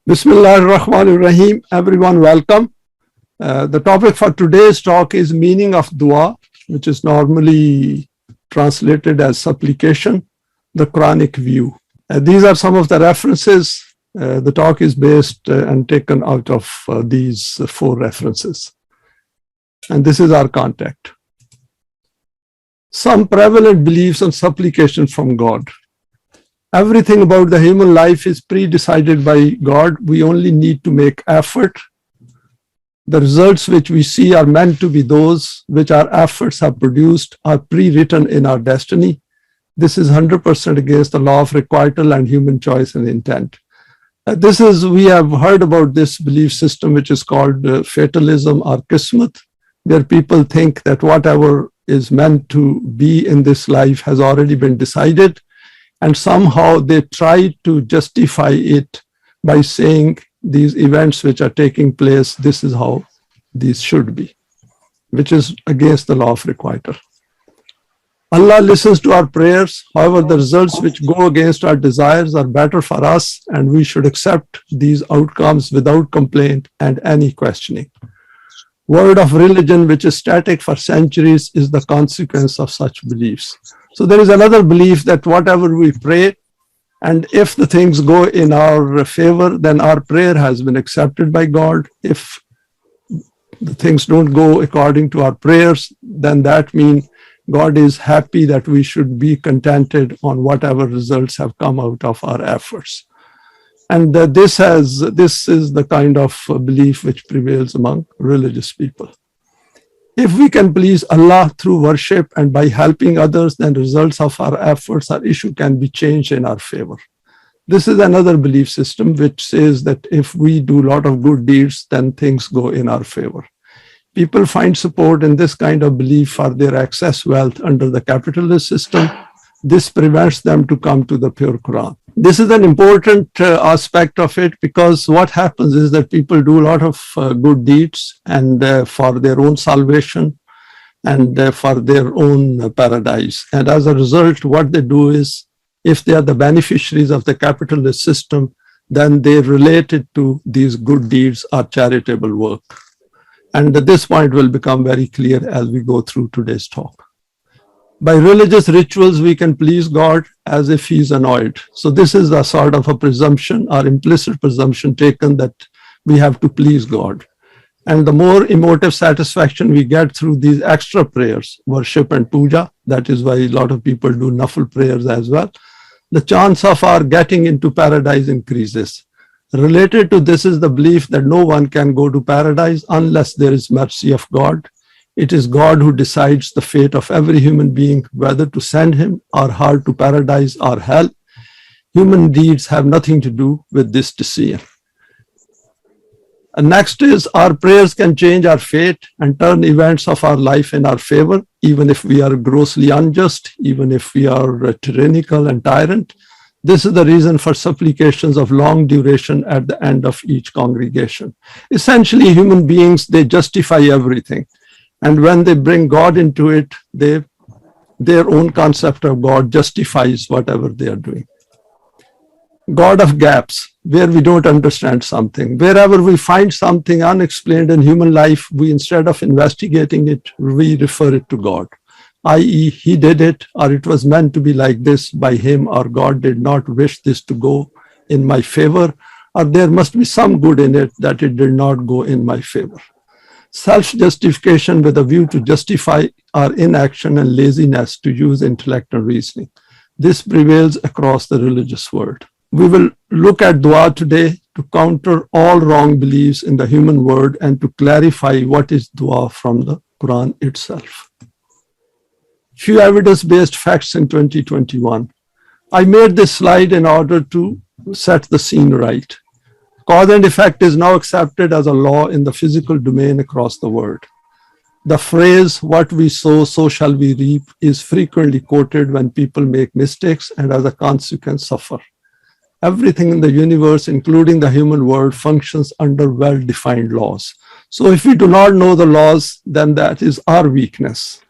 Bismillah ar-Rahman ar-Rahim. Everyone, welcome. The topic for today's talk is meaning of dua, which is normally translated as supplication, the Quranic view. These are some of the references. The talk is based and taken out of these four references. And this is our contact. Some prevalent beliefs on supplication from God. Everything about the human life is pre-decided by God. We only need to make effort. The results which we see are meant to be those which our efforts have produced, are pre-written in our destiny. This is 100% against the law of requital and human choice and intent. We have heard about this belief system which is called fatalism or qismat, where people think that whatever is meant to be in this life has already been decided. And somehow they try to justify it by saying these events which are taking place, this is how these should be, which is against the law of requital. Allah listens to our prayers. However, the results which go against our desires are better for us, and we should accept these outcomes without complaint and any questioning. Word of religion, which is static for centuries, is the consequence of such beliefs. So there is another belief that whatever we pray, and if the things go in our favor, then our prayer has been accepted by God. If the things don't go according to our prayers, then that means God is happy that we should be contented on whatever results have come out of our efforts. And this is the kind of belief which prevails among religious people. If we can please Allah through worship and by helping others, then results of our efforts, our issue can be changed in our favor. This is another belief system which says that if we do a lot of good deeds, then things go in our favor. People find support in this kind of belief for their excess wealth under the capitalist system. This prevents them to come to the pure Quran. This is an important aspect of it, because what happens is that people do a lot of good deeds and for their own salvation and for their own paradise. And as a result, what they do is, if they are the beneficiaries of the capitalist system, then they relate it to these good deeds or charitable work. And this point will become very clear as we go through today's talk. By religious rituals, we can please God as if he's annoyed. So this is a sort of a presumption or implicit presumption taken that we have to please God. And the more emotive satisfaction we get through these extra prayers, worship and puja, that is why a lot of people do nafil prayers as well, the chance of our getting into paradise increases. Related to this is the belief that no one can go to paradise unless there is mercy of God. It is God who decides the fate of every human being, whether to send him or her to paradise or hell. Human deeds have nothing to do with this decision. And next is, our prayers can change our fate and turn events of our life in our favor, even if we are grossly unjust, even if we are tyrannical and tyrant. This is the reason for supplications of long duration at the end of each congregation. Essentially, human beings, they justify everything. And when they bring God into it, their own concept of God justifies whatever they are doing. God of gaps, where we don't understand something. Wherever we find something unexplained in human life, we, instead of investigating it, we refer it to God. I.e., he did it, or it was meant to be like this by him, or God did not wish this to go in my favor, or there must be some good in it that it did not go in my favor. Self-justification with a view to justify our inaction and laziness to use intellect and reasoning. This prevails across the religious world. We will look at dua today to counter all wrong beliefs in the human world and to clarify what is dua from the Quran itself. Few evidence-based facts in 2021. I made this slide in order to set the scene right. Cause and effect is now accepted as a law in the physical domain across the world. The phrase, what we sow, so shall we reap, is frequently quoted when people make mistakes and as a consequence suffer. Everything in the universe, including the human world, functions under well-defined laws. So if we do not know the laws, then that is our weakness.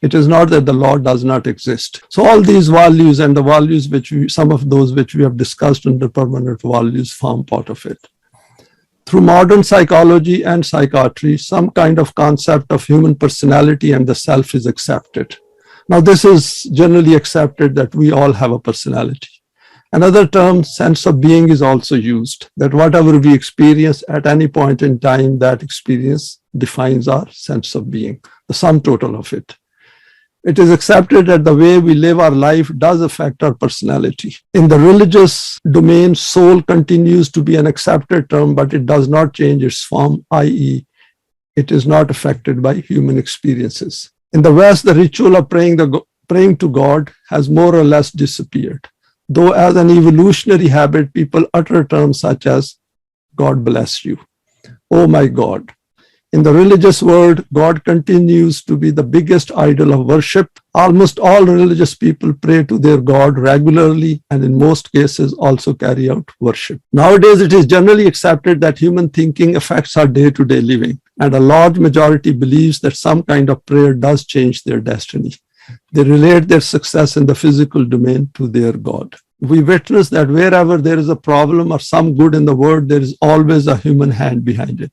It is not that the law does not exist. So all these values and the values some of those which we have discussed under permanent values form part of it. Through modern psychology and psychiatry, some kind of concept of human personality and the self is accepted. Now, this is generally accepted that we all have a personality. Another term, sense of being, is also used, that whatever we experience at any point in time, that experience defines our sense of being, the sum total of it. It is accepted that the way we live our life does affect our personality. In the religious domain, soul continues to be an accepted term, but it does not change its form, i.e., it is not affected by human experiences. In the West, the ritual of praying to God has more or less disappeared, though as an evolutionary habit, people utter terms such as, God bless you, oh my God. In the religious world, God continues to be the biggest idol of worship. Almost all religious people pray to their God regularly and in most cases also carry out worship. Nowadays, it is generally accepted that human thinking affects our day-to-day living, and a large majority believes that some kind of prayer does change their destiny. They relate their success in the physical domain to their God. We witness that wherever there is a problem or some good in the world, there is always a human hand behind it.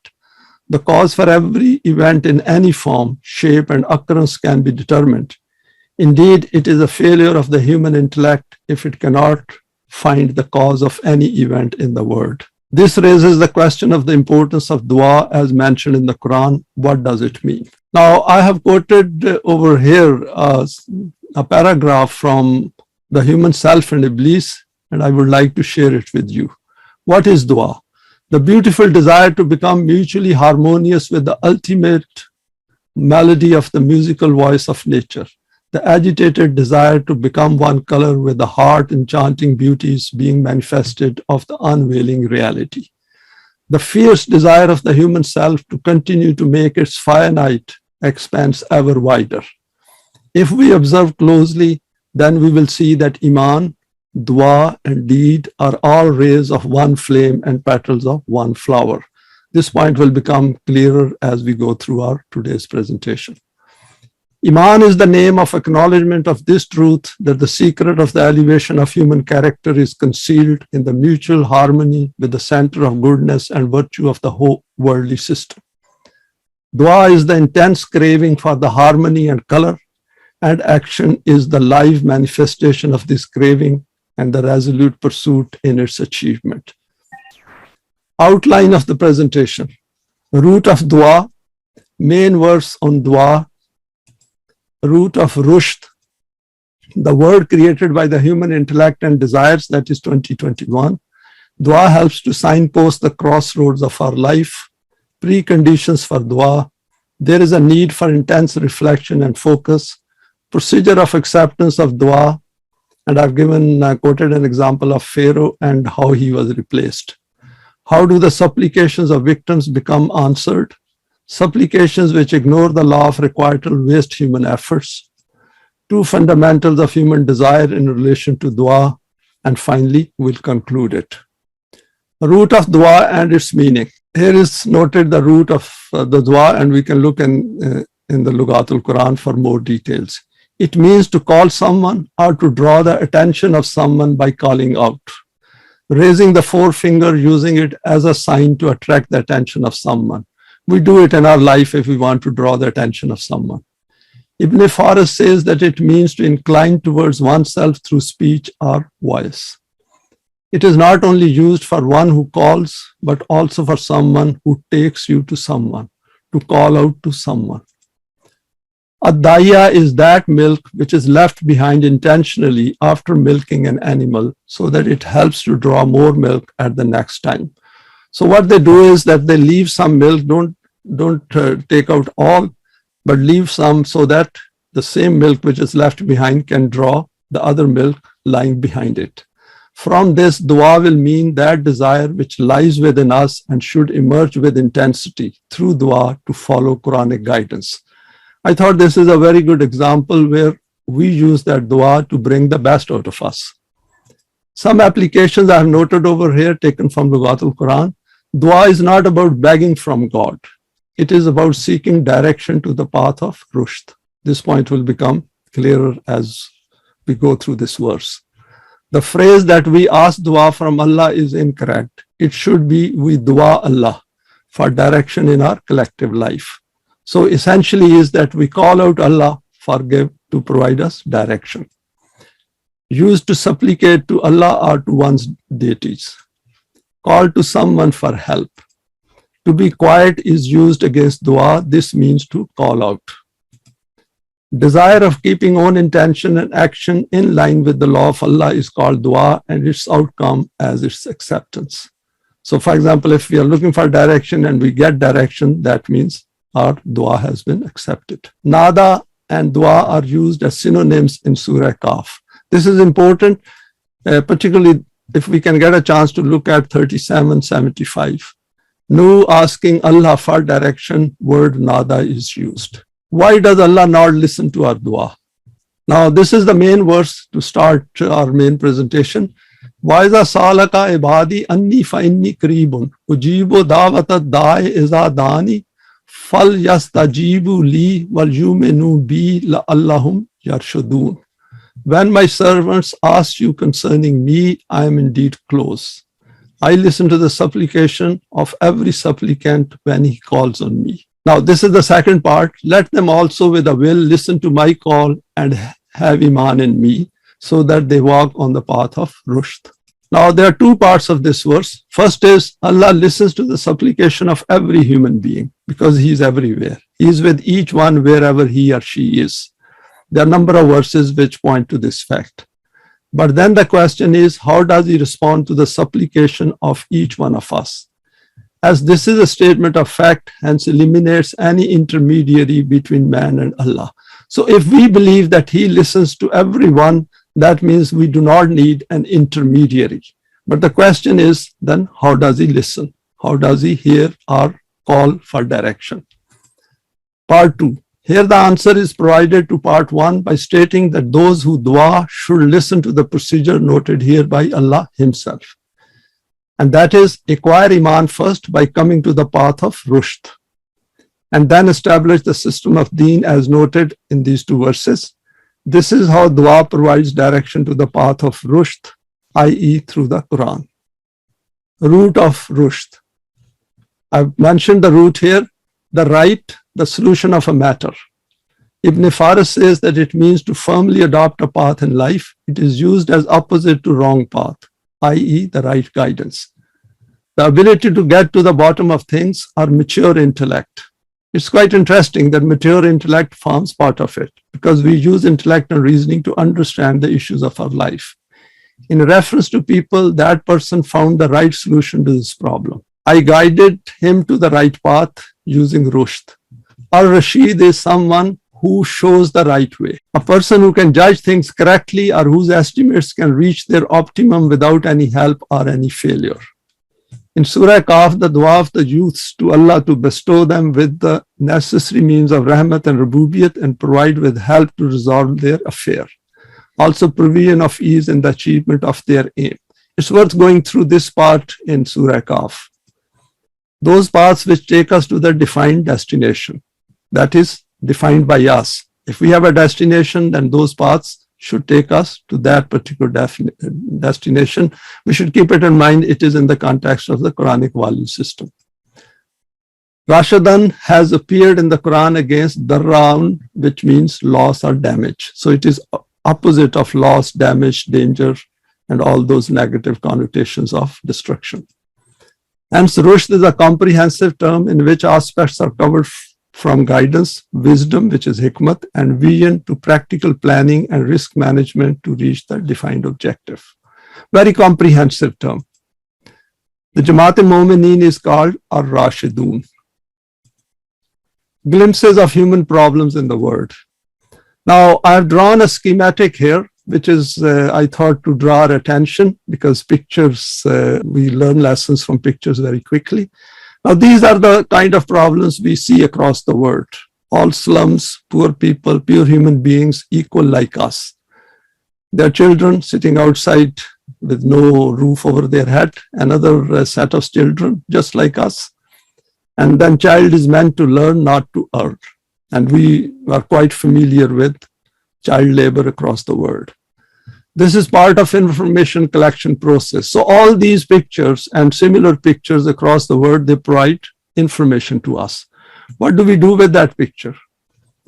The cause for every event in any form, shape, and occurrence can be determined. Indeed, it is a failure of the human intellect if it cannot find the cause of any event in the world. This raises the question of the importance of dua as mentioned in the Quran. What does it mean? Now, I have quoted over here a paragraph from The Human Self and Iblis, and I would like to share it with you. What is dua? The beautiful desire to become mutually harmonious with the ultimate melody of the musical voice of nature. The agitated desire to become one color with the heart enchanting beauties being manifested of the unveiling reality. The fierce desire of the human self to continue to make its finite expanse ever wider. If we observe closely, then we will see that Eimaan, dua, and deed are all rays of one flame and petals of one flower. This point will become clearer as we go through our today's presentation. Eimaan is the name of acknowledgement of this truth, that the secret of the elevation of human character is concealed in the mutual harmony with the center of goodness and virtue of the whole worldly system. Dua is the intense craving for the harmony and color, and action is the live manifestation of this craving and the resolute pursuit in its achievement. Outline of the presentation. Root of dua, main verse on dua, root of rushd, the word created by the human intellect and desires, that is 2021. Dua helps to signpost the crossroads of our life. Preconditions for dua. There is a need for intense reflection and focus. Procedure of acceptance of dua, and I've quoted an example of Pharaoh and how he was replaced. How do the supplications of victims become answered? Supplications which ignore the law of requital waste human efforts. Two fundamentals of human desire in relation to dua, and finally, we'll conclude it. Root of dua and its meaning. Here is noted the root of the dua, and we can look in the Lughatul Quran for more details. It means to call someone or to draw the attention of someone by calling out. Raising the forefinger, using it as a sign to attract the attention of someone. We do it in our life if we want to draw the attention of someone. Ibn Faris says that it means to incline towards oneself through speech or voice. It is not only used for one who calls, but also for someone who takes you to someone, to call out to someone. Adaya is that milk which is left behind intentionally after milking an animal so that it helps to draw more milk at the next time. So what they do is that they leave some milk, don't take out all, but leave some so that the same milk which is left behind can draw the other milk lying behind it. From this, dua will mean that desire which lies within us and should emerge with intensity through dua to follow Quranic guidance. I thought this is a very good example where we use that dua to bring the best out of us. Some applications I have noted over here taken from Lughatul Quran. Dua is not about begging from God. It is about seeking direction to the path of rushd, This point will become clearer as we go through this verse. The phrase that we ask dua from Allah is incorrect. It should be we dua Allah for direction in our collective life. So essentially is that we call out Allah to provide us direction. Used to supplicate to Allah or to one's deities. Call to someone for help. To be quiet is used against dua. This means to call out. Desire of keeping own intention and action in line with the law of Allah is called dua, and its outcome as its acceptance. So for example, if we are looking for direction and we get direction, that means our dua has been accepted. Nada and dua are used as synonyms in Surah Kaf. This is important, particularly if we can get a chance to look at 3775. No asking Allah for direction, word nada is used. Why does Allah not listen to our dua? Now, this is the main verse to start our main presentation. وَإِذَا سَأَلَكَ عِبَادِي أَنِّي فَإِنِّي قَرِيبٌ أُجِيبُ دَعْوَةَ الدَّاعِ إِذَا دَعَانِ فَلْيَسْتَجِيبُوا لِي وَلْيُؤْمِنُوا بِي لَعَلَّهُمْ يَرْشُدُونَ. When my servants ask you concerning me, I am indeed close. I listen to the supplication of every supplicant when he calls on me. Now, this is the second part. Let them also with a will listen to my call and have Eimaan in me, so that they walk on the path of rushd. Now, there are two parts of this verse. First is Allah listens to the supplication of every human being because He is everywhere. He is with each one wherever he or she is. There are a number of verses which point to this fact. But then the question is, how does He respond to the supplication of each one of us? As this is a statement of fact, hence eliminates any intermediary between man and Allah. So if we believe that He listens to everyone, that means we do not need an intermediary. But the question is then, how does He listen? How does He hear our call for direction? Part 2. Here the answer is provided to part 1 by stating that those who dua should listen to the procedure noted here by Allah Himself. And that is, acquire Eimaan first by coming to the path of rushd, and then establish the system of deen as noted in these two verses. This is how dua provides direction to the path of rushd, i.e. through the Quran. Root of rushd. I've mentioned the root here, the right, the solution of a matter. Ibn Faris says that it means to firmly adopt a path in life. It is used as opposite to wrong path, i.e. the right guidance. The ability to get to the bottom of things or mature intellect. It's quite interesting that mature intellect forms part of it because we use intellect and reasoning to understand the issues of our life. In reference to people, that person found the right solution to this problem. I guided him to the right path using rushd. Ar-Rashid is someone who shows the right way. A person who can judge things correctly or whose estimates can reach their optimum without any help or any failure. In Surah Kaf, the dua of the youths to Allah to bestow them with the necessary means of rahmat and rububiyat and provide with help to resolve their affair. Also provision of ease in the achievement of their aim. It's worth going through this part in Surah Kaf. Those paths which take us to the defined destination, that is defined by us. If we have a destination, then those paths should take us to that particular destination. We should keep it in mind, it is in the context of the Quranic value system. Rashadan has appeared in the Quran against Darraun, which means loss or damage. So it is opposite of loss, damage, danger, and all those negative connotations of destruction. Hence, rushd is a comprehensive term in which aspects are covered from guidance, wisdom, which is hikmat, and vision to practical planning and risk management to reach the defined objective. Very comprehensive term. The Jamaat Momineen is called Ar-Rashidun. Glimpses of human problems in the world. Now, I've drawn a schematic here, which is, I thought, to draw our attention because pictures, we learn lessons from pictures very quickly. Now, these are the kind of problems we see across the world. All slums, poor people, pure human beings, equal like us. Their children sitting outside with no roof over their head, another set of children just like us. And then child is meant to learn, not to earn. And we are quite familiar with child labor across the world. This is part of information collection process. So all these pictures and similar pictures across the world, they provide information to us. What do we do with that picture?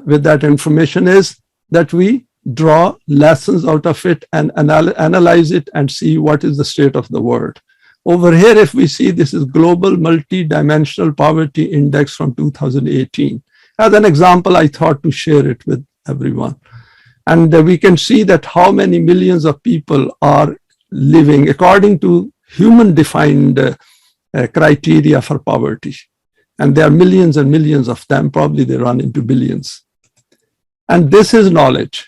With that information is that we draw lessons out of it and analyze it and see what is the state of the world. Over here, if we see, this is Global Multi-Dimensional Poverty Index from 2018. As an example, I thought to share it with everyone. And we can see that how many millions of people are living according to human-defined criteria for poverty. And there are millions and millions of them, probably they run into billions. And this is knowledge.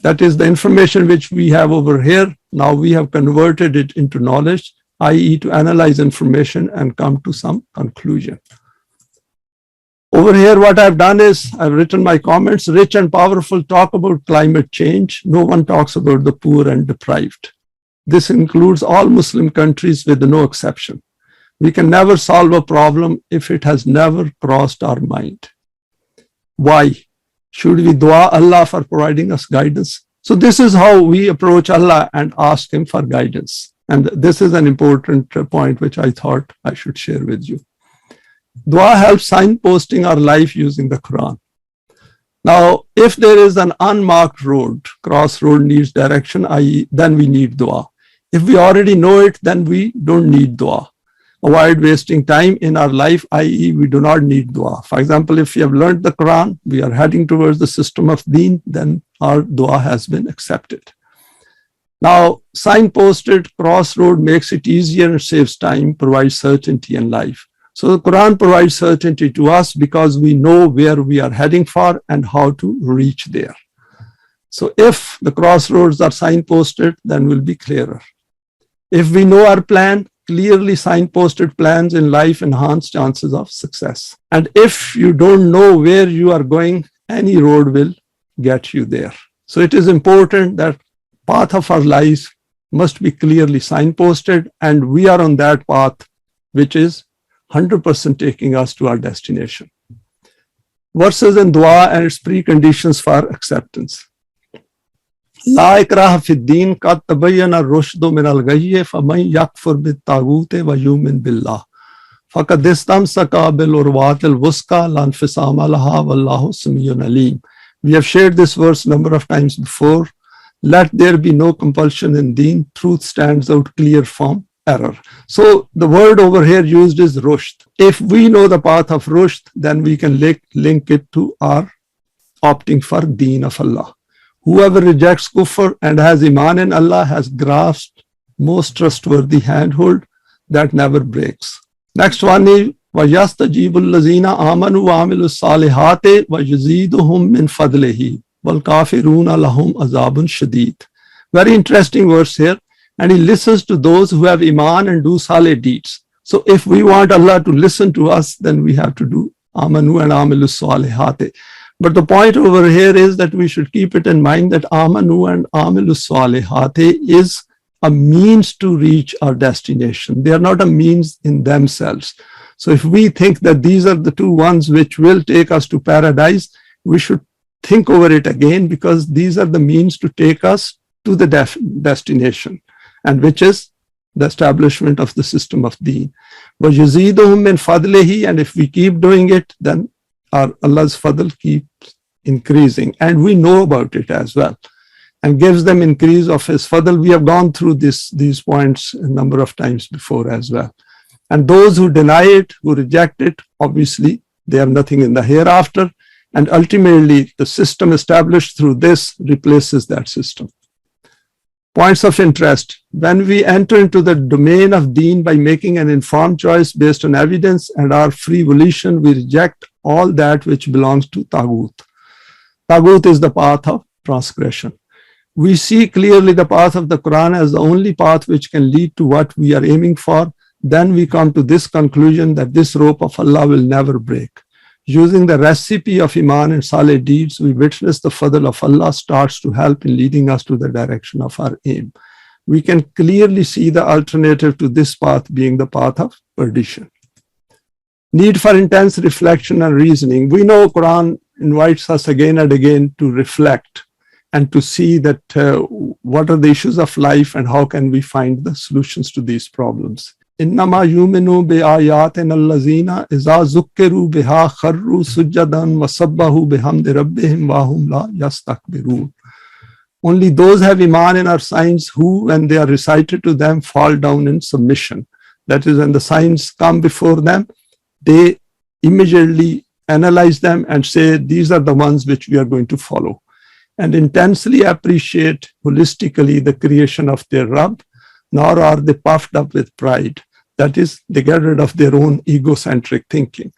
That is the information which we have over here. Now we have converted it into knowledge, i.e. to analyze information and come to some conclusion. Over here, what I've done is I've written my comments. Rich and powerful talk about climate change. No one talks about the poor and deprived. This includes all Muslim countries with no exception. We can never solve a problem if it has never crossed our mind. Why? Should we dua Allah for providing us guidance? So this is how we approach Allah and ask Him for guidance. And this is an important point which I thought I should share with you. Dua helps signposting our life using the Quran. Now, if there is an unmarked road, crossroad needs direction, i.e., then we need dua. If we already know it, then we don't need dua. Avoid wasting time in our life, i.e., we do not need dua. For example, if we have learned the Quran, we are heading towards the system of deen, then our dua has been accepted. Now, signposted crossroad makes it easier and saves time, provides certainty in life. So the Quran provides certainty to us because we know where we are heading for and how to reach there. So if the crossroads are signposted, then we'll be clearer. If we know our plan, clearly signposted plans in life enhance chances of success. And if you don't know where you are going, any road will get you there. So it is important that path of our lives must be clearly signposted, and we are on that path, which is 100% taking us to our destination. Verses in dua and its preconditions for acceptance. La ikraha fi din qad tabayyana ar-rushdu min al-ghayy faman yakfur bit-taghut wa yu'min billah faqad istamsaka bil-urwat al-wusqa la infisama laha wallahu samiyyun alim. We have shared this verse a number of times before. Let there be no compulsion in deen. Truth stands out clear from error. So the word over here used is rushd. If we know the path of rushd, then we can link it to our opting for deen of Allah. Whoever rejects kufr and has Eimaan in Allah has grasped most trustworthy handhold that never breaks. Next one is وَيَسْتَجِيبُ الَّذِينَ آمَنُوا وَعَمِلُوا الصَّالِحَاتِ وَيُزِيدُهُم مِّن فَضْلِهِ وَالْكَافِرُونَ لَهُمْ عَذَابٌ شَدِيدٌ. Very interesting verse here. And He listens to those who have Eimaan and do salih deeds. So if we want Allah to listen to us, then we have to do Amanu and Amilu Salihate. But the point over here is that we should keep it in mind that Amanu and Amilu Salihate is a means to reach our destination. They are not a means in themselves. So if we think that these are the two ones which will take us to paradise, we should think over it again, because these are the means to take us to the destination, and which is the establishment of the system of deen. وَيُزِيدُهُم مِّن فَضْلِهِ, and if we keep doing it, then our Allah's fadl keeps increasing, and we know about it as well, and gives them increase of His fadl. We have gone through these points a number of times before as well. And those who deny it, who reject it, obviously they have nothing in the hereafter, and ultimately the system established through this replaces that system. Points of interest. When we enter into the domain of deen by making an informed choice based on evidence and our free volition, we reject all that which belongs to Taghut. Taghut is the path of transgression. We see clearly the path of the Quran as the only path which can lead to what we are aiming for. Then we come to this conclusion that this rope of Allah will never break. Using the recipe of Eimaan and Saleh deeds, we witness the fadl of Allah starts to help in leading us to the direction of our aim. We can clearly see the alternative to this path being the path of perdition. Need for intense reflection and reasoning. We know Quran invites us again and again to reflect and to see that what are the issues of life and how can we find the solutions to these problems. إنما يؤمنوا بآياتنا الذين إذا ذكروا بها خروا سجدا وسبحوا بحمد ربهم وهم لا يستكبرون. Only those have Eimaan in our signs who, when they are recited to them, fall down in submission. That is, when the signs come before them, they immediately analyze them and say, these are the ones which we are going to follow, and intensely appreciate holistically the creation of their Rabb, nor are they puffed up with pride. That is, they get rid of their own egocentric thinking.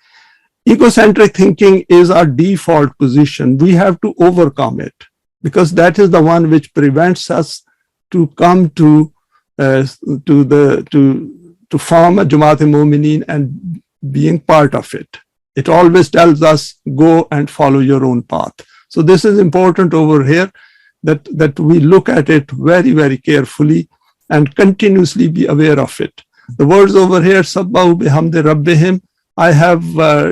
Egocentric thinking is our default position. We have to overcome it, because that is the one which prevents us to come to form a Jamaat Momineen and being part of it. It always tells us, go and follow your own path. So this is important over here, that we look at it very, very carefully and continuously be aware of it. The words over here, Sabbahu bihamdi rabbihim, I have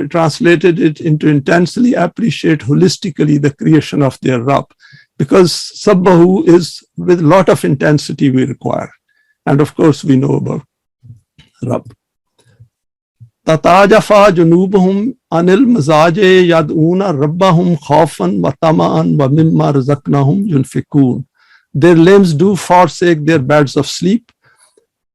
translated it into intensely appreciate holistically the creation of their Rabb, because Sabbahu is with a lot of intensity we require. And of course, we know about Rabb. Tatajafa junubuhum anil mazaje yad'una rabbahum khawfan wa tama'an wa mimma razaqnahum yunfikun. Their limbs do forsake their beds of sleep,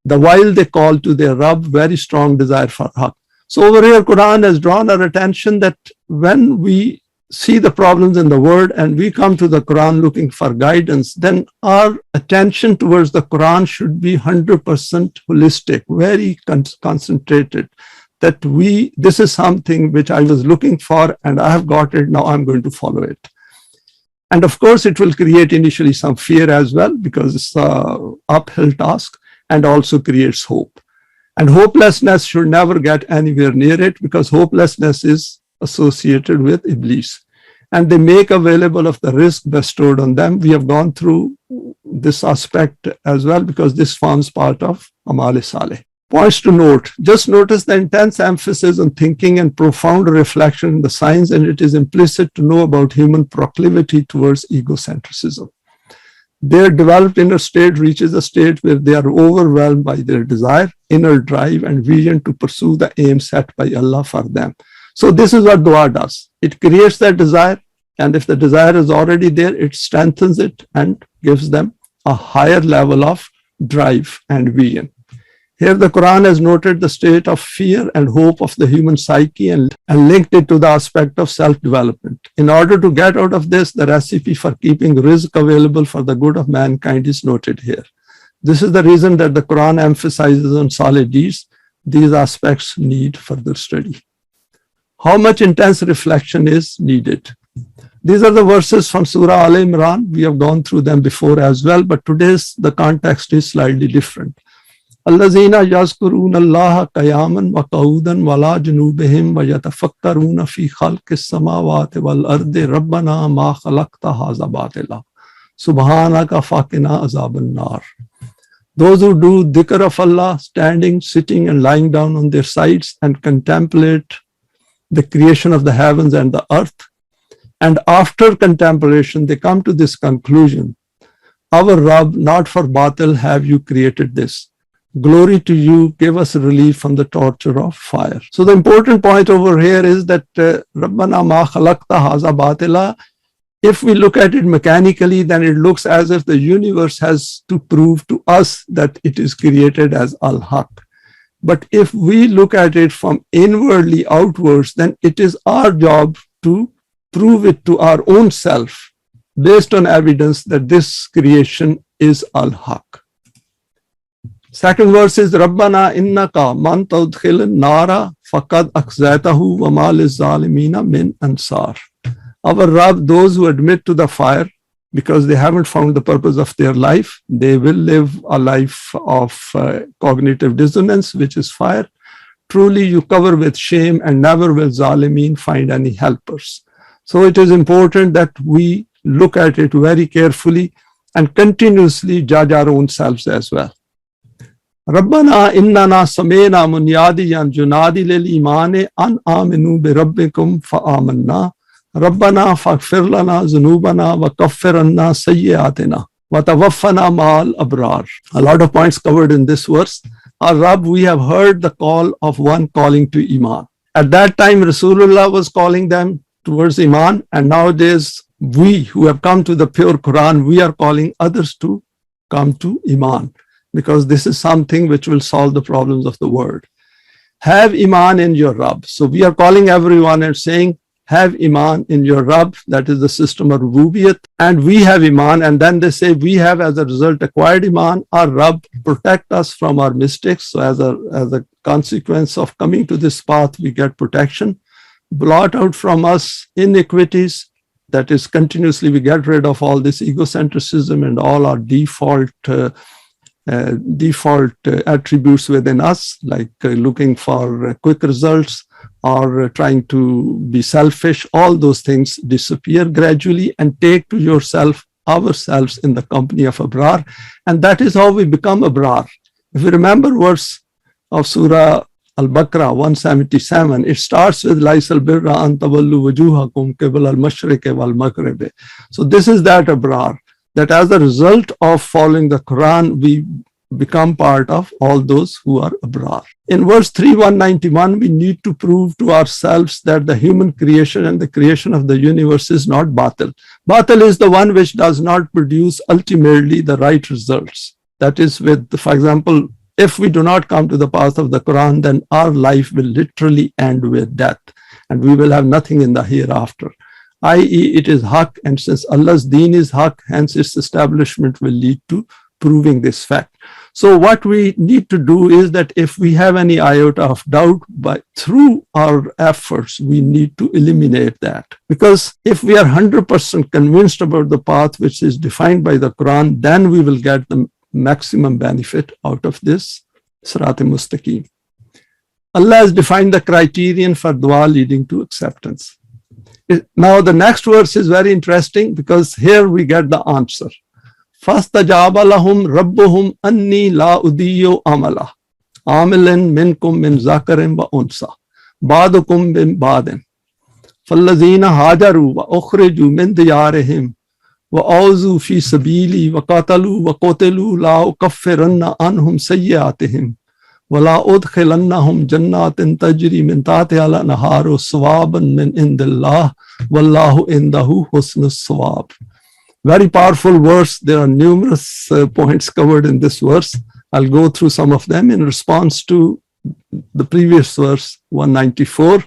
the while they call to their Rabb very strong desire for haqq. So over here, Quran has drawn our attention that when we see the problems in the world and we come to the Quran looking for guidance, then our attention towards the Quran should be 100% holistic, very concentrated. That this is something which I was looking for and I have got it, now I'm going to follow it. And of course, it will create initially some fear as well, because it's an uphill task, and also creates hope. And hopelessness should never get anywhere near it, because hopelessness is associated with Iblis. And they make available of the risk bestowed on them. We have gone through this aspect as well, because this forms part of Amal Saleh. Points to note. Just notice the intense emphasis on thinking and profound reflection in the signs, and it is implicit to know about human proclivity towards egocentrism. Their developed inner state reaches a state where they are overwhelmed by their desire, inner drive, and vision to pursue the aim set by Allah for them. So this is what dua does. It creates that desire, and if the desire is already there, it strengthens it and gives them a higher level of drive and vision. Here the Quran has noted the state of fear and hope of the human psyche and linked it to the aspect of self-development. In order to get out of this, the recipe for keeping rizq available for the good of mankind is noted here. This is the reason that the Quran emphasizes on solid deeds. These aspects need further study. How much intense reflection is needed? These are the verses from Surah Al-Imran. We have gone through them before as well, but today's the context is slightly different. الذين يذكرون الله قياما وقعودا وعلى جنوبهم ويتفكرون في خلق السماوات والأرض ربنا ما خلقت هذا باطلا سبحانك فقنا عذاب النار. Those who do dhikr of Allah, standing, sitting, and lying down on their sides, and contemplate the creation of the heavens and the earth, and after contemplation they come to this conclusion: our Rabb, not for batil have you created this. Glory to you, give us relief from the torture of fire. So the important point over here is that Rabba'na ma khalaqta haza batila. If we look at it mechanically, then it looks as if the universe has to prove to us that it is created as al-haq. But if we look at it from inwardly outwards, then it is our job to prove it to our own self based on evidence that this creation is al-haq. Second verse is Rabbana innaka man tudkhilin nara faqad akhzatahu wa ma lizalimina min ansar. Our Rabb, those who admit to the fire because they haven't found the purpose of their life, they will live a life of cognitive dissonance, which is fire. Truly you cover with shame, and never will Zalimin find any helpers. So it is important that we look at it very carefully and continuously judge our own selves as well. Rabbana innana samena munyadiyan junadi lil imane an aminu bi rabbikum fa amanna. Rabba'na faghfir lana zunubana wa kaffir anna sayyiatina wa tawaffana ma'al abrar. A lot of points covered in this verse. Our Rabb, we have heard the call of one calling to Eimaan. At that time, Rasulullah was calling them towards Eimaan, and nowadays we who have come to the pure Quran, we are calling others to come to Eimaan, because this is something which will solve the problems of the world. Have Eimaan in your Rabb. So we are calling everyone and saying, have Eimaan in your Rabb, that is the system of Rububiyyat, and we have Eimaan, and then they say we have as a result acquired Eimaan. Our Rabb protect us from our mistakes. So as a consequence of coming to this path, we get protection. Blot out from us iniquities, that is continuously we get rid of all this egocentrism and all our default attributes within us, like looking for quick results or trying to be selfish. All those things disappear gradually, and take to yourself ourselves in the company of Abrar, and that is how we become Abrar. If you remember verse of Surah Al-Baqarah 177, it starts with Laisal birra an tawallu wujuhakum qibla al-mashriqi wal-maghrib. So this is that Abrar, that as a result of following the Quran, we become part of all those who are Abrar. In verse 3191, we need to prove to ourselves that the human creation and the creation of the universe is not batil. Batil is the one which does not produce ultimately the right results. That is with, for example, if we do not come to the path of the Quran, then our life will literally end with death, and we will have nothing in the hereafter. I.e., it is haq, and since Allah's deen is haq, hence its establishment will lead to proving this fact. So what we need to do is that if we have any iota of doubt, through our efforts, we need to eliminate that. Because if we are 100% convinced about the path which is defined by the Quran, then we will get the maximum benefit out of this Sirat-e-Mustaqim. Allah has defined the criterion for dua leading to acceptance. Now the next verse is very interesting, because here we get the answer. فَاسْتَجَابَ لَهُمْ رَبُّهُمْ أَنِّي لَا أُضِيُّ عَمَلًا عَامِلٍ مِنْكُمْ مِنْ ذَكَرٍ وَأُنْثَىٰ بَعْضُكُمْ مِنْ بَعْضٍ فَالَّذِينَ هَاجَرُوا وَأُخْرِجُوا مِنْ دِيَارِهِمْ وَأَوْذُوا فِي سَبِيلِي وَقَاتَلُوا وَقُتِلُوا لَا أُكَفِّرَنَّ عَنْهُمْ سَيِّئَاتِهِمْ وَلَا أُدْخِلَنَّهُمْ جَنَّاتٍ تَجْرِي مِنْ تَحْتِهَا الْأَنْهَارُ ثَوَابًا مِنْ عِنْدِ اللَّهِ وَاللَّهُ عِنْدَهُ حُسْنُ الثَّوَابِ. Very powerful verse. There are numerous points covered in this verse. I'll go through some of them in response to the previous verse 194.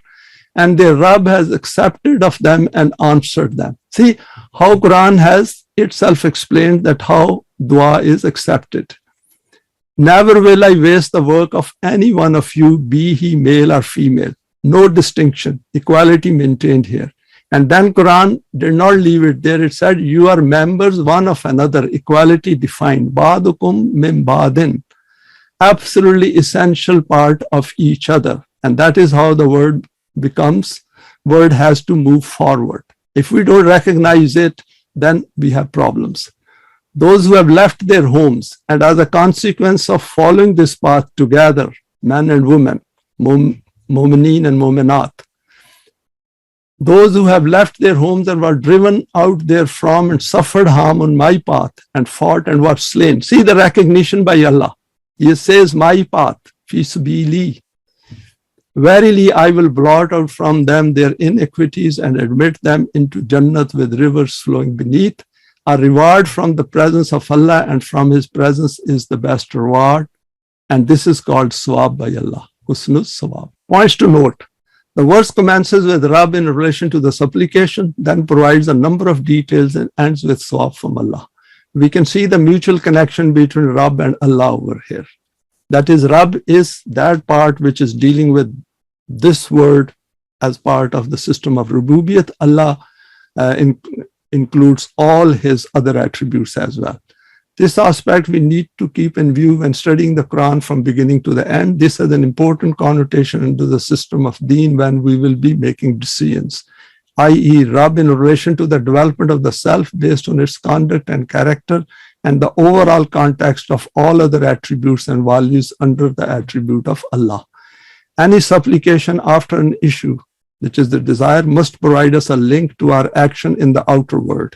And their Rabb has accepted of them and answered them. See how Quran has itself explained that how dua is accepted. Never will I waste the work of any one of you, be he male or female. No distinction, equality maintained here. And then Quran did not leave it there. It said, you are members one of another, equality defined. Ba'dukum min ba'din. Absolutely essential part of each other. And that is how the word has to move forward. If we don't recognize it, then we have problems. Those who have left their homes, and as a consequence of following this path together, men and women, Momineen and Mominat, those who have left their homes and were driven out therefrom and suffered harm on my path and fought and were slain. See the recognition by Allah. He says, my path, fi sabili. Verily, I will blot out from them their iniquities and admit them into Jannat with rivers flowing beneath. A reward from the presence of Allah, and from His presence is the best reward. And this is called Sawab by Allah. Husnul Sawab. Points to note. The verse commences with Rabb in relation to the supplication, then provides a number of details and ends with Sawab from Allah. We can see the mutual connection between Rabb and Allah over here. That is, Rabb is that part which is dealing with this word as part of the system of Rububiyyat. Allah includes all His other attributes as well. This aspect we need to keep in view when studying the Quran from beginning to the end. This has an important connotation into the system of deen when we will be making decisions, i.e. Rabb in relation to the development of the self based on its conduct and character, and the overall context of all other attributes and values under the attribute of Allah. Any supplication after an issue which is the desire, must provide us a link to our action in the outer world.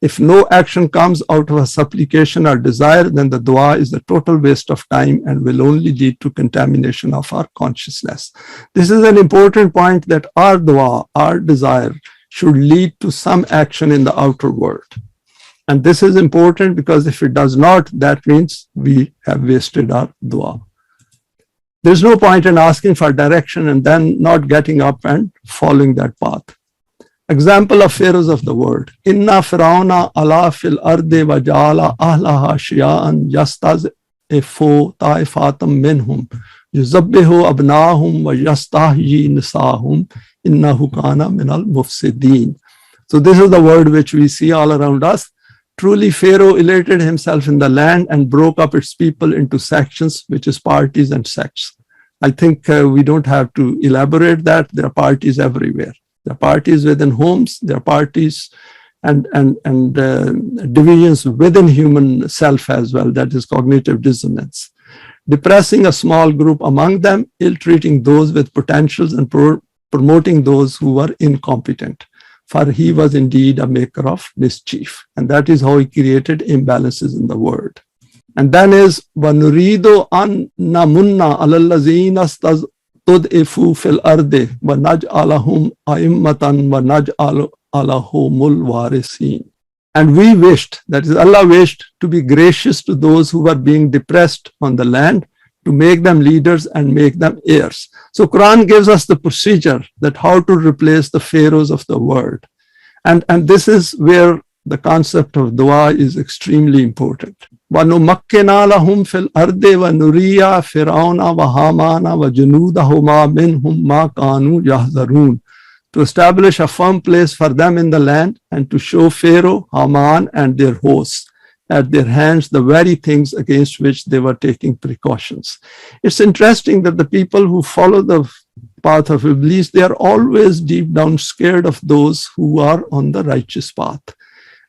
If no action comes out of a supplication or desire, then the dua is a total waste of time and will only lead to contamination of our consciousness. This is an important point, that our dua, our desire, should lead to some action in the outer world. And this is important because if it does not, that means we have wasted our dua. There's no point in asking for direction and then not getting up and following that path. Example of Pharaohs of the world. Inna Pharaohna ala fil arde wa ja'ala ahlaha shiya'an yastaz'ifu ta'ifatam minhum yuzabbihu abnahum wa yastahyi nisahum innahu kana minal mufsideen. So this is the word which we see all around us. Truly Pharaoh elated himself in the land and broke up its people into sections, which is parties and sects. I think we don't have to elaborate that. There are parties everywhere. There are parties within homes, there are parties and divisions within human self as well, that is cognitive dissonance. Depressing a small group among them, ill-treating those with potentials and promoting those who were incompetent. For he was indeed a maker of mischief. And that is how he created imbalances in the world. And then is, وَنُرِيدُ أَن نَمُنَّ عَلَى الَّذِينَ تُضْعِفُوا فِي الْأَرْضِ وَنَجْعَلَهُمْ أَئِمَّةً وَنَجْعَلَهُمُ الْوَارِثِينَ. And we wished, that is Allah wished, to be gracious to those who were being depressed on the land, to make them leaders and make them heirs. So Quran gives us the procedure that how to replace the pharaohs of the world. And this is where the concept of dua is extremely important. وَنُمَكِّنَا لَهُمْ فِي الْأَرْضِ وَنُرِيَا فِرْعَوْنَ وَهَامَانَ وَجُنُودَهُمَا مِنْهُمْ مَا كَانُوا يَحْذَرُونَ. To establish a firm place for them in the land and to show Pharaoh, Haman and their hosts at their hands the very things against which they were taking precautions. It's interesting that the people who follow the path of Iblis, they are always deep down scared of those who are on the righteous path.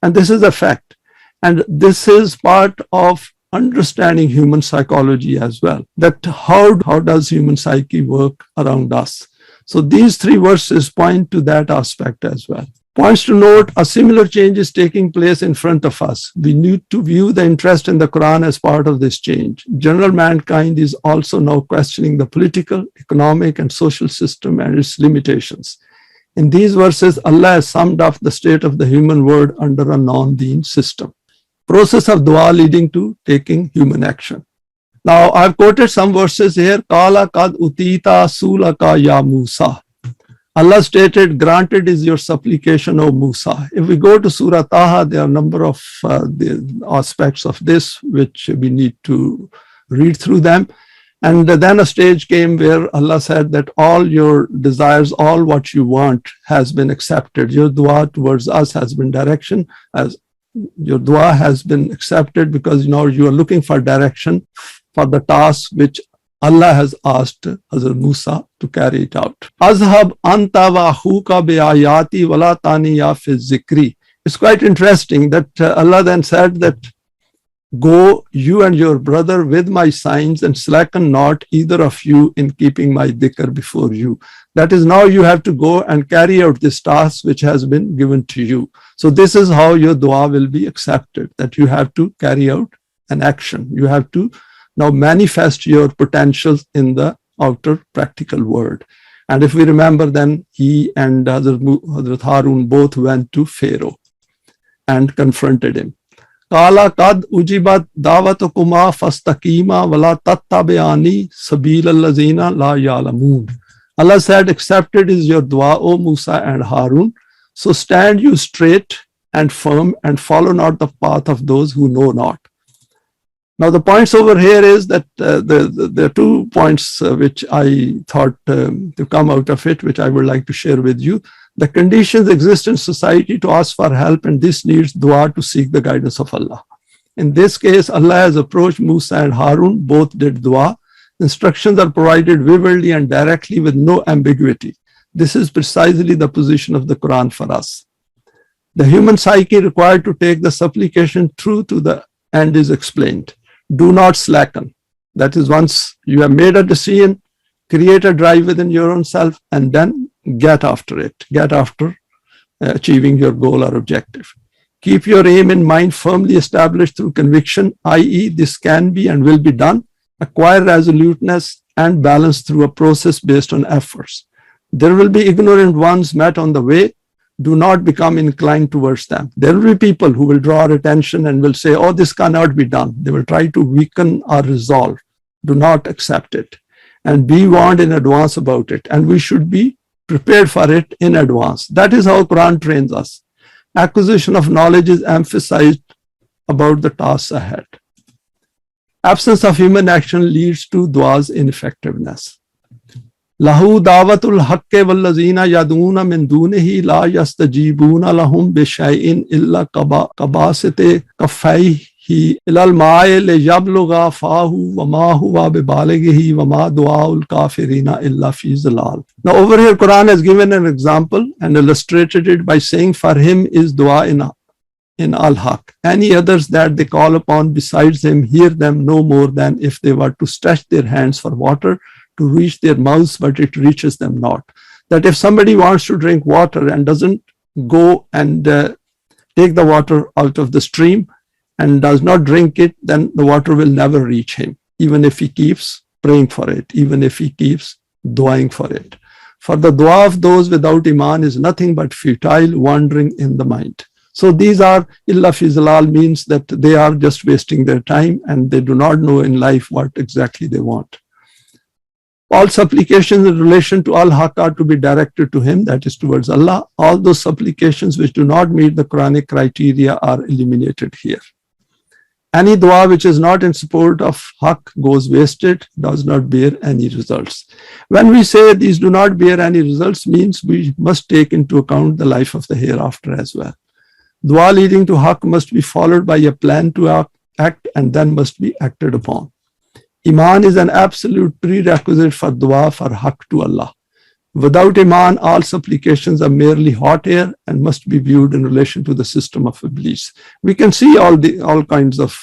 And this is a fact. And this is part of understanding human psychology as well, that how does human psyche work around us. So these three verses point to that aspect as well. Points to note, a similar change is taking place in front of us. We need to view the interest in the Quran as part of this change. General mankind is also now questioning the political, economic, and social system and its limitations. In these verses, Allah has summed up the state of the human world under a non-deen system. Process of dua leading to taking human action. Now, I've quoted some verses here. Qala qad utita sulaka ya Musa. Allah stated, granted is your supplication, O Musa. If we go to Surah Taha, there are a number of the aspects of this which we need to read through them. And then a stage came where Allah said that all your desires, all what you want has been accepted. Your dua towards us has been direction, as your dua has been accepted because now you are looking for direction for the task which Allah has asked Hazrat Musa to carry it out. Azhab anta wa akhuka bi ayati wala taniya fi zikri. It's quite interesting that Allah then said that go you and your brother with my signs and slacken not either of you in keeping my dhikr before you. That is, now you have to go and carry out this task which has been given to you. So this is how your dua will be accepted, that you have to carry out an action. You have to now manifest your potentials in the outer practical world. And if we remember, then he and Hazrat Harun both went to Pharaoh and confronted him. Qala qad ujibat da'watukuma fastaqima wala tattabi'ani sabila allazina la ya'lamun. Allah said, accepted is your dua, O Musa and Harun. So stand you straight and firm and follow not the path of those who know not. Now the points over here is that there are 2 points which I thought to come out of it, which I would like to share with you. The conditions exist in society to ask for help, and this needs dua to seek the guidance of Allah. In this case, Allah has approached Musa and Harun, both did dua. Instructions are provided vividly and directly with no ambiguity. This is precisely the position of the Quran for us. The human psyche required to take the supplication through to the end is explained. Do not slacken. That is, once you have made a decision, create a drive within your own self and then get after it. Get after achieving your goal or objective. Keep your aim in mind firmly established through conviction, i.e. this can be and will be done. Acquire resoluteness and balance through a process based on efforts. There will be ignorant ones met on the way. Do not become inclined towards them. There will be people who will draw our attention and will say, oh, this cannot be done. They will try to weaken our resolve. Do not accept it. And be warned in advance about it. And we should be prepared for it in advance. That is how Quran trains us. Acquisition of knowledge is emphasized about the tasks ahead. Absence of human action leads to dua's ineffectiveness. Lahu dawatul haqqi wallazina yaduna min dunihi la yastajibuna lahum bishay'in illa qabasite kaffayhi ilal ma'i liyabluga fahu wa ma huwa bibalighihi wa ma du'aul kafirina illa fi zilal. Now over here Quran has given an example and illustrated it by saying for him is dua in al-haq. Any others that they call upon besides him, hear them no more than if they were to stretch their hands for water to reach their mouths, but it reaches them not. That if somebody wants to drink water and doesn't go and take the water out of the stream and does not drink it, then the water will never reach him, even if he keeps praying for it, even if he keeps duaing for it. For the dua of those without Eimaan is nothing but futile wandering in the mind. So these are illa fi zilal, means that they are just wasting their time and they do not know in life what exactly they want. All supplications in relation to al-haq are to be directed to him, that is towards Allah. All those supplications which do not meet the Quranic criteria are eliminated here. Any dua which is not in support of haq goes wasted, does not bear any results. When we say these do not bear any results, means we must take into account the life of the hereafter as well. Dua leading to haq must be followed by a plan to act and then must be acted upon. Eimaan is an absolute prerequisite for dua for haq to Allah. Without Eimaan, all supplications are merely hot air and must be viewed in relation to the system of Iblis. We can see all kinds of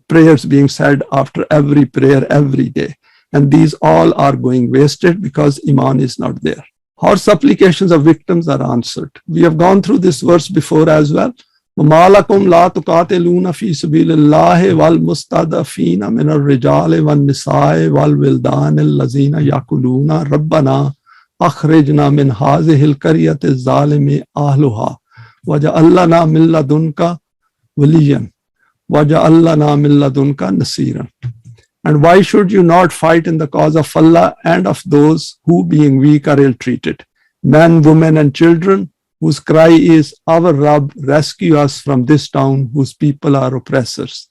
prayers being said after every prayer every day. And these all are going wasted because Eimaan is not there. Our supplications of victims are answered. We have gone through this verse before as well. وَمَا لَكُمْ لَا تُقَاتِلُونَ فِي سَبِيلِ اللَّهِ وَالْمُسْتَضْعَفِينَ مِنَ الرِّجَالِ وَالنِّسَاءِ وَالْوِلْدَانِ الَّذِينَ يَقُولُونَ رَبَّنَا أَخْرِجْنَا مِنْ هَٰذِهِ الْقَرْيَةِ الظَّالِمِ أَهْلُهَا وَاجْعَل لَّنَا مِن لَّدُنكَ وَلِيًّا وَاجْعَل لَّنَا مِن لَّدُنكَ نَصِيرًا. And why should you not fight in the cause of Allah and of those who being weak are ill-treated, men, women and children, whose cry is, our Rabb, rescue us from this town whose people are oppressors,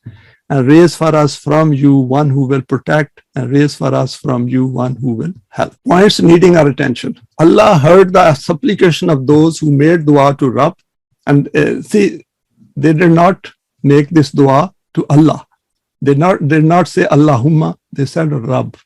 and raise for us from you one who will protect, and raise for us from you one who will help. Points needing our attention. Allah heard the supplication of those who made dua to Rabb, and see, they did not make this dua to Allah. They did not say Allahumma, they said Rabb.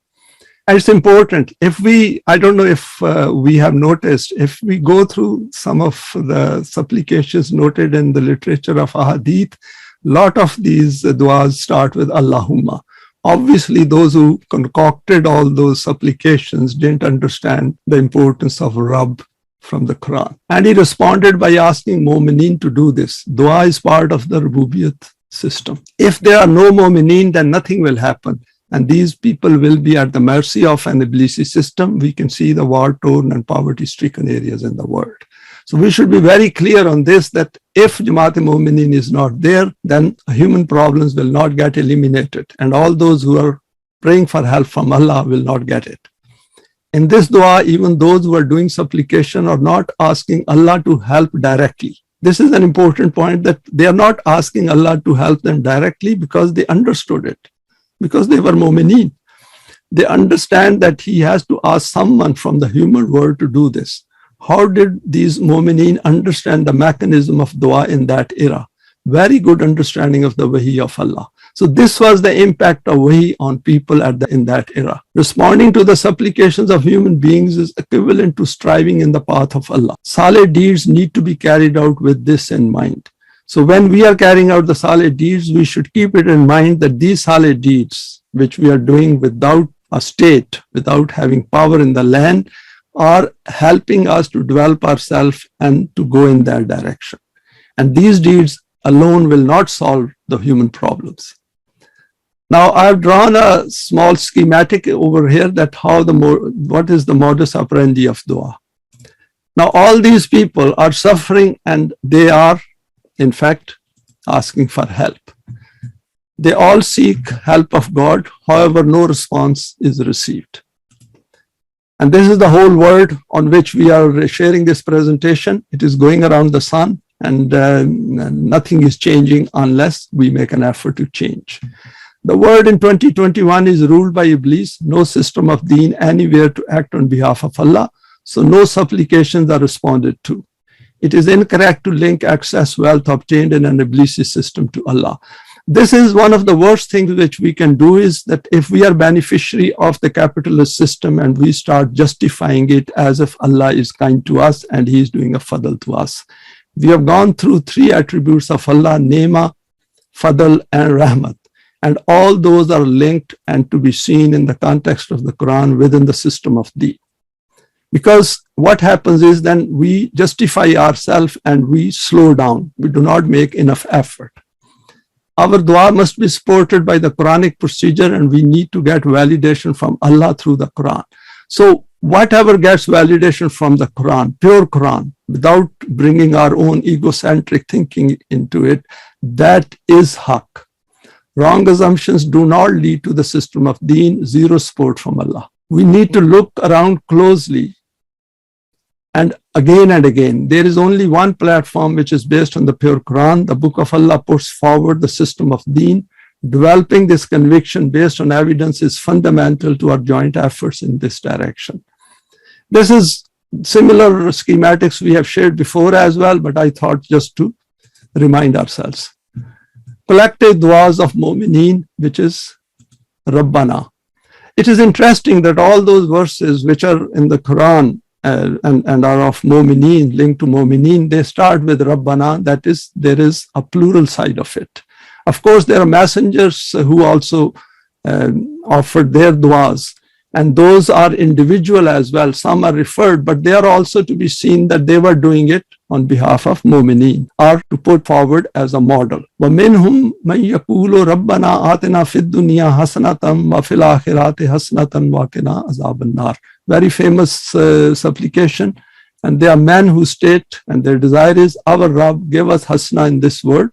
And it's important. If I don't know if we have noticed, if we go through some of the supplications noted in the literature of Ahadith, a lot of these duas start with Allahumma. Obviously, those who concocted all those supplications didn't understand the importance of Rabb from the Quran. And he responded by asking Momineen to do this. Dua is part of the Rububiyyat system. If there are no Momineen, then nothing will happen. And these people will be at the mercy of an Iblisi system. We can see the war-torn and poverty-stricken areas in the world. So we should be very clear on this, that if Jamaat-e-Momineen is not there, then human problems will not get eliminated. And all those who are praying for help from Allah will not get it. In this dua, even those who are doing supplication are not asking Allah to help directly. This is an important point, that they are not asking Allah to help them directly because they understood it. Because they were Momineen. They understand that he has to ask someone from the human world to do this. How did these Momineen understand the mechanism of dua in that era? Very good understanding of the wahi of Allah. So this was the impact of wahi on people in that era. Responding to the supplications of human beings is equivalent to striving in the path of Allah. Saleh deeds need to be carried out with this in mind. So when we are carrying out the Saleh deeds, we should keep it in mind that these Saleh deeds, which we are doing without a state, without having power in the land, are helping us to develop ourselves and to go in that direction. And these deeds alone will not solve the human problems. Now, I've drawn a small schematic over here that what is the modus operandi of dua. Now, all these people are suffering and they are, in fact, asking for help. They all seek help of God, however, no response is received. And this is the whole world on which we are sharing this presentation. It is going around the sun, and nothing is changing unless we make an effort to change. The world in 2021 is ruled by Iblis, no system of deen anywhere to act on behalf of Allah, so no supplications are responded to. It is incorrect to link excess wealth obtained in an Iblisi system to Allah. This is one of the worst things which we can do, is that if we are beneficiary of the capitalist system and we start justifying it as if Allah is kind to us and He is doing a fadl to us. We have gone through 3 attributes of Allah, Nema, Fadl and Rahmat. And all those are linked and to be seen in the context of the Quran within the system of deen. Because what happens is then we justify ourselves and we slow down. We do not make enough effort. Our dua must be supported by the Quranic procedure, and we need to get validation from Allah through the Quran. So whatever gets validation from the Quran, pure Quran, without bringing our own egocentric thinking into it, that is haqq. Wrong assumptions do not lead to the system of deen, zero support from Allah. We need to look around closely. And again, there is only one platform which is based on the pure Quran. The book of Allah puts forward the system of deen. Developing this conviction based on evidence is fundamental to our joint efforts in this direction. This is similar schematics we have shared before as well, but I thought just to remind ourselves. Collective duas of Momineen, which is Rabba'na. It is interesting that all those verses which are in the Quran and are of Momineen, linked to Momineen, they start with Rabba'na. That is, there is a plural side of it. Of course, there are messengers who also offered their duas, and those are individual as well. Some are referred, but they are also to be seen that they were doing it on behalf of Momineen, or to put forward as a model. وَمِنْهُمْ مَنْ يَقُولُ رَبَّنَا آتِنَا فِي الدُّنْيَا حَسَنَةً وَفِي الْآخِرَةِ حَسَنَةً وَقِنَا عَذَابَ النَّارِ. Very famous supplication. And there are men who state, and their desire is, our Rabb, give us hasna in this world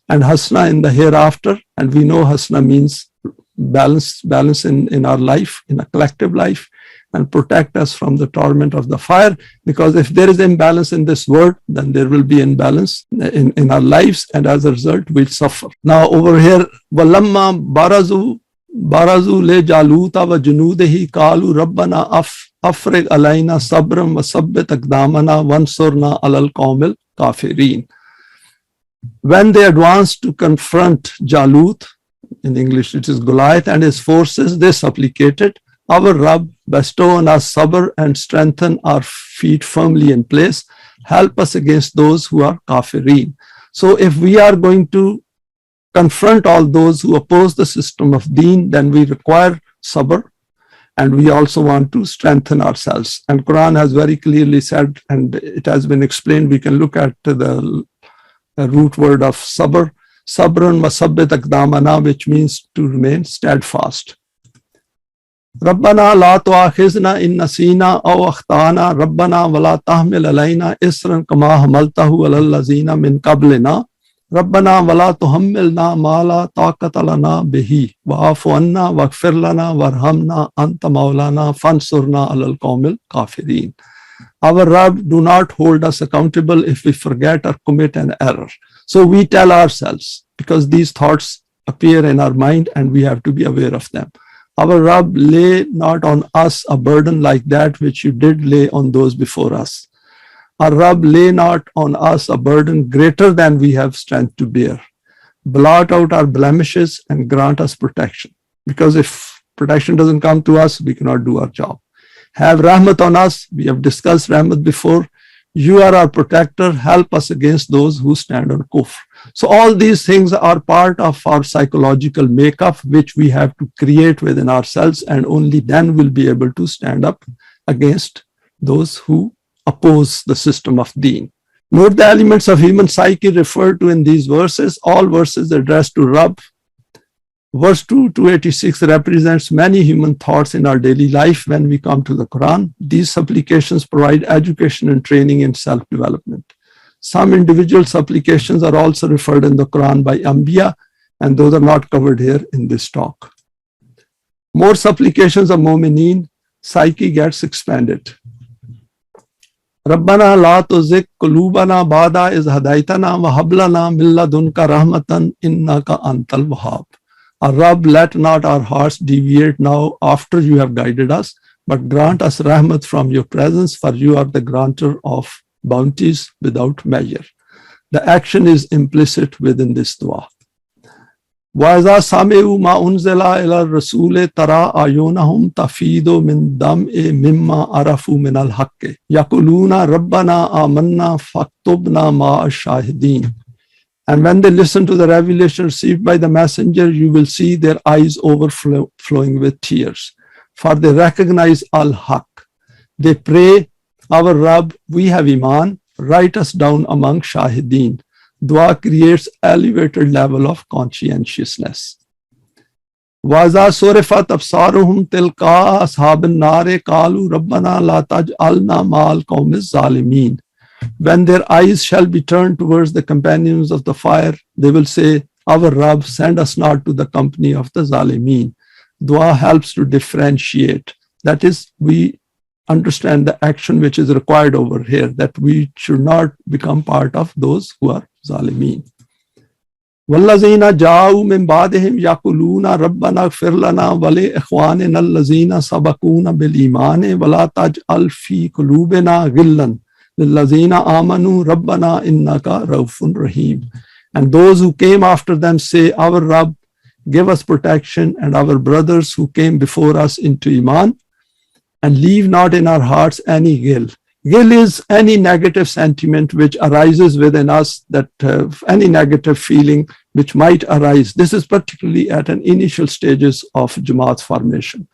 and hasna in the hereafter. And we know hasna means balance in our life, in a collective life, and protect us from the torment of the fire. Because if there is imbalance in this world, then there will be imbalance in our lives, and as a result, we'll suffer. Now over here, وَلَمَّا بَرَزُوا لِجَالُوتَ وَجُنُودِهِ قَالُوا رَبَّنَا أَفْرِغْ عَلَيْنَا صَبْرًا وَثَبِّتْ أَقْدَامَنَا وَانصُرْنَا عَلَى الْقَوْمِ الْكَافِرِينَ. When they advanced to confront Jalut, in English it is Goliath, and his forces, they supplicated, our Rabb, bestow on us sabr and strengthen our feet firmly in place. Help us against those who are kafirin. So if we are going to confront all those who oppose the system of deen, then we require sabr, and we also want to strengthen ourselves. And Quran has very clearly said, and it has been explained, we can look at the root word of sabr, sabrun wa sabbit aqdamana, which means to remain steadfast. Rabbana la tu'akhizna in nasina aw akhtana, Rabbana wa la tahmil alayna isran kama hamaltahu alal lazina min qablina, Rabbana wa la tuhammilna ma la taqata lana bihi, wa'afu anna waghfir lana warhamna anta maulana fansurna alal qawmil kafirin. Our Rabb, do not hold us accountable if we forget or commit an error. So we tell ourselves, because these thoughts appear in our mind and we have to be aware of them. Our Rabb, lay not on us a burden like that which you did lay on those before us. Our Rabb, lay not on us a burden greater than we have strength to bear. Blot out our blemishes and grant us protection. Because if protection doesn't come to us, we cannot do our job. Have rahmat on us. We have discussed rahmat before. You are our protector. Help us against those who stand on kufr. So all these things are part of our psychological makeup, which we have to create within ourselves, and only then we'll be able to stand up against those who oppose the system of deen. Note the elements of human psyche referred to in these verses. All verses addressed to Rabb. Verse 286 represents many human thoughts in our daily life when we come to the Quran. These supplications provide education and training in self-development. Some individual supplications are also referred in the Quran by Anbiya, and those are not covered here in this talk. More supplications of Momineen, psyche gets expanded. Rabba'na la tuzigh qulubana ba'da iz hadaytana wa hab lana min ladunka rahmatan innaka antal wahhab. Our Rabb, let not our hearts deviate now after you have guided us, but grant us rahmat from your presence, for you are the granter of bounties without measure. The action is implicit within this dua. وَإِذَا سَمِعُوا مَا أُنزِلَ إِلَى الرَّسُولِ تَرَى أَعْيُنَهُمْ تَفِيضُ مِنَ الدَّمْعِ مِمَّا عَرَفُوا مِنَ الْحَقِّ يَقُولُونَ رَبَّنَا آمَنَّا فَاكْتُبْنَا مَعَ الشَّاهِدِينَ. And when they listen to the revelation received by the messenger, you will see their eyes overflowing with tears, for they recognize al-haq. They pray, our Rabb, we have Eimaan, write us down among shahideen. Dua creates elevated level of conscientiousness. وَإِذَا صُرِفَتْ أَبْصَارُهُمْ تِلْقَاءَ أَصْحَابِ النَّارِ قَالُوا رَبَّنَا لَا تَجْعَلْنَا مَعَ الْقَوْمِ الظَّالِمِينَ. When their eyes shall be turned towards the companions of the fire, they will say, our Rabb, send us not to the company of the Zalimeen. Dua helps to differentiate. That is, we understand the action which is required over here, that we should not become part of those who are Zalimeen. وَالَّذِينَ جَاءُوا مِن بَعْدِهِمْ يَقُولُونَ رَبَّنَا اغْفِرْ لَنَا وَلِإِخْوَانِنَا الَّذِينَ سَبَقُونَا بِالْإِيمَانِ وَلَا تَجْعَلْ فِي قُلُوبِنَا غِلًّا لِلَّذِينَ آمَنُوا رَبَّنَا إِنَّكَ رَءُوفٌ رَحِيمٌ. And those who came after them say, our Rabb, give us protection, and our brothers who came before us into Eimaan, and leave not in our hearts any ghil. Ghil is any negative sentiment which arises within us, that any negative feeling which might arise. This is particularly at an initial stages of Jamaat's formation.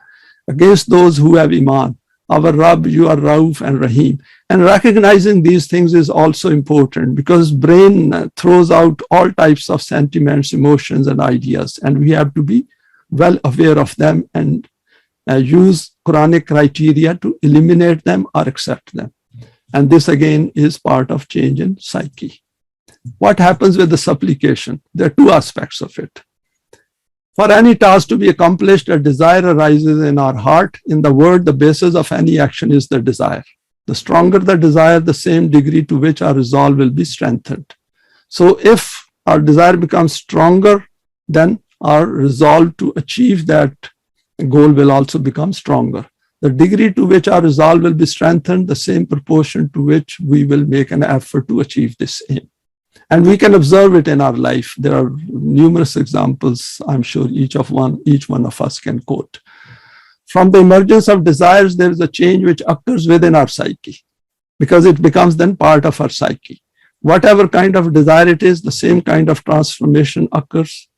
Against those who have Eimaan, our Rabb, you are Rauf and Rahim. And recognizing these things is also important, because brain throws out all types of sentiments, emotions, and ideas, and we have to be well aware of them and use Quranic criteria to eliminate them or accept them. And this again is part of change in psyche. What happens with the supplication? There are two aspects of it. For any task to be accomplished, a desire arises in our heart. In the word, the basis of any action is the desire. The stronger the desire, the same degree to which our resolve will be strengthened. So if our desire becomes stronger, then our resolve to achieve that goal will also become stronger. The degree to which our resolve will be strengthened, the same proportion to which we will make an effort to achieve this aim. And we can observe it in our life. There are numerous examples, I'm sure each one of us can quote. From the emergence of desires, there is a change which occurs within our psyche, because it becomes then part of our psyche. Whatever kind of desire it is, the same kind of transformation occurs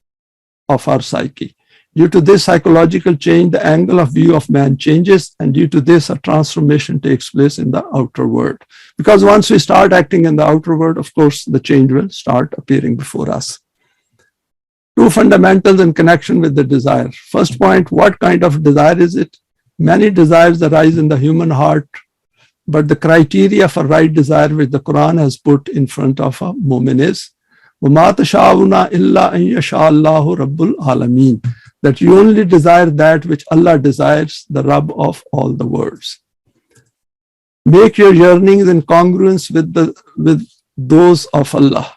of our psyche. Due to this psychological change, the angle of view of man changes, and due to this, a transformation takes place in the outer world. Because once we start acting in the outer world, of course, the change will start appearing before us. Two fundamentals in connection with the desire. First point, what kind of desire is it? Many desires arise in the human heart, but the criteria for right desire which the Quran has put in front of a mu'min is وَمَا تَشَاءُونَ إِلَّا أَن يَشَاءَ اللَّهُ رَبُّ الْعَالَمِينَ. That you only desire that which Allah desires, the Rabb of all the worlds. Make your yearnings in congruence with those of Allah.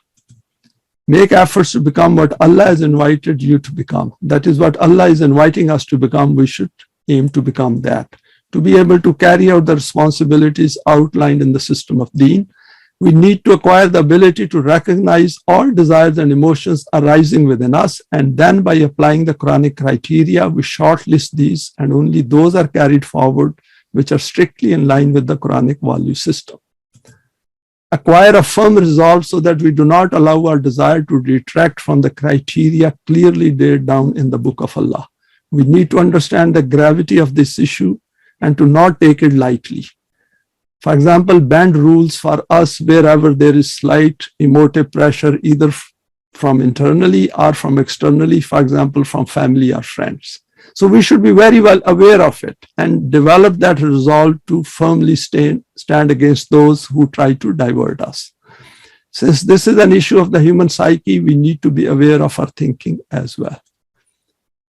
Make efforts to become what Allah has invited you to become. That is what Allah is inviting us to become. We should aim to become that. To be able to carry out the responsibilities outlined in the system of Deen, we need to acquire the ability to recognize all desires and emotions arising within us, and then by applying the Quranic criteria, we shortlist these, and only those are carried forward which are strictly in line with the Quranic value system. Acquire a firm resolve so that we do not allow our desire to detract from the criteria clearly laid down in the Book of Allah. We need to understand the gravity of this issue and to not take it lightly. For example, bend rules for us wherever there is slight emotive pressure, either from internally or from externally, for example, from family or friends. So we should be very well aware of it and develop that resolve to firmly stand against those who try to divert us. Since this is an issue of the human psyche, we need to be aware of our thinking as well.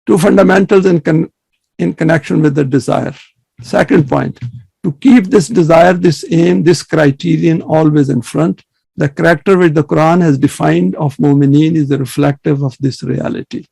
Two fundamentals in connection with the desire. Second point, to keep this desire, this aim, this criterion always in front, the character which the Quran has defined of Momineen is reflective of this reality.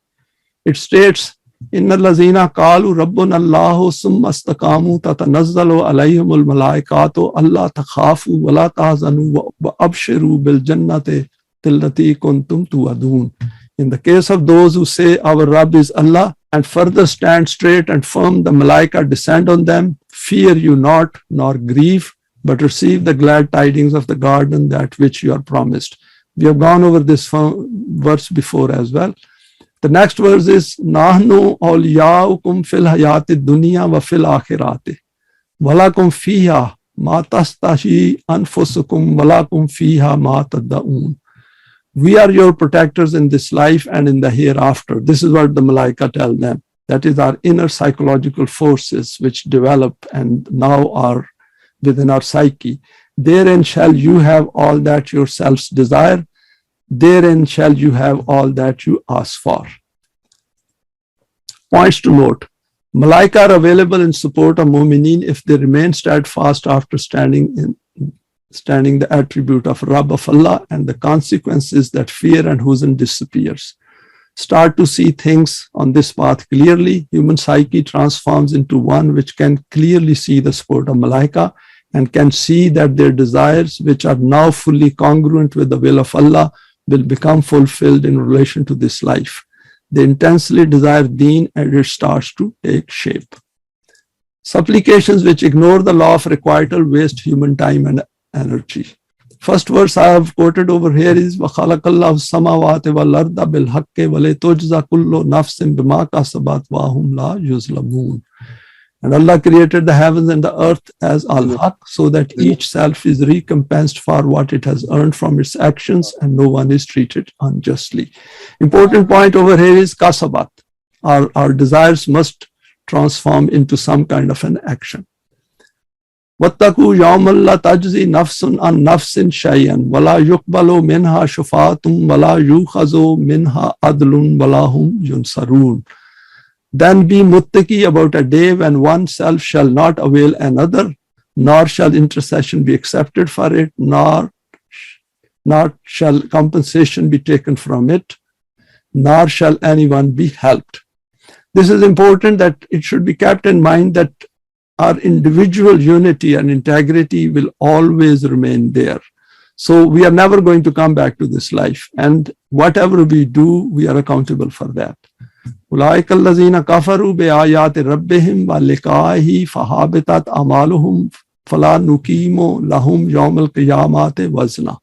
It states, Inna lazina qalu rabbuna Allahu summa istaqamu tatanazzalu alayhimul malaikatu alla takhafu wa la tahzanu wa abshiru bil jannati allati kuntum tu'adun. In the case of those who say our Rabb is Allah and further stand straight and firm, the malaika descend on them, fear you not nor grieve, but receive the glad tidings of the garden that which you are promised. We have gone over this verse before as well. The next verse is Nahnu awliyaukum fil hayati dunya wa fil akhirati walakum fiha ma tastahi anfusukum walakum fiha ma tad'un. We are your protectors in this life and in the hereafter. This is what the malaika tell them. That is our inner psychological forces which develop and now are within our psyche. Therein shall you have all that yourselves desire. Therein shall you have all that you ask for. Points to note. Malaika are available in support of Momineen if they remain steadfast after standing the attribute of Rabb of Allah and the consequences that fear and huzn disappears. Start to see things on this path clearly. Human psyche transforms into one which can clearly see the support of Malaika and can see that their desires, which are now fully congruent with the will of Allah, will become fulfilled in relation to this life. They intensely desire deen and it starts to take shape. Supplications which ignore the law of requital waste human time and energy. First verse I have quoted over here is وَخَلَقَ اللَّهُ السَّمَاوَاتِ وَالْأَرْضَ بِالْحَقِّ وَلِتُجْزَى كُلُّ نَفْسٍ بِمَا كَسَبَتْ وَهُمْ لَا يُظْلَمُونَ. And Allah created the heavens and the earth as al-haq, so that each self is recompensed for what it has earned from its actions and no one is treated unjustly. Important point over here is kasabat. Our desires must transform into some kind of an action. وَاتَّقُوا يَوْمًا لَا تَجْزِي نَفْسٌ عَنْ نَفْسٍ شَيْئًا وَلَا يُقْبَلُ مِنْهَا شُفَاعَةٌ وَلَا يُؤْخَذُ مِنْهَا عَدْلٌ وَلَا هُمْ يُنصَرُونَ. Then be muttaqi about a day when one self shall not avail another, nor shall intercession be accepted for it, nor shall compensation be taken from it, nor shall anyone be helped. This is important that it should be kept in mind that our individual unity and integrity will always remain there. So we are never going to come back to this life, and whatever we do, we are accountable for that. أولئك الذين كفروا بآيات ربهم ولقائه فهبطت أعمالهم فلا نقيم لهم يوم القيامة وزنا.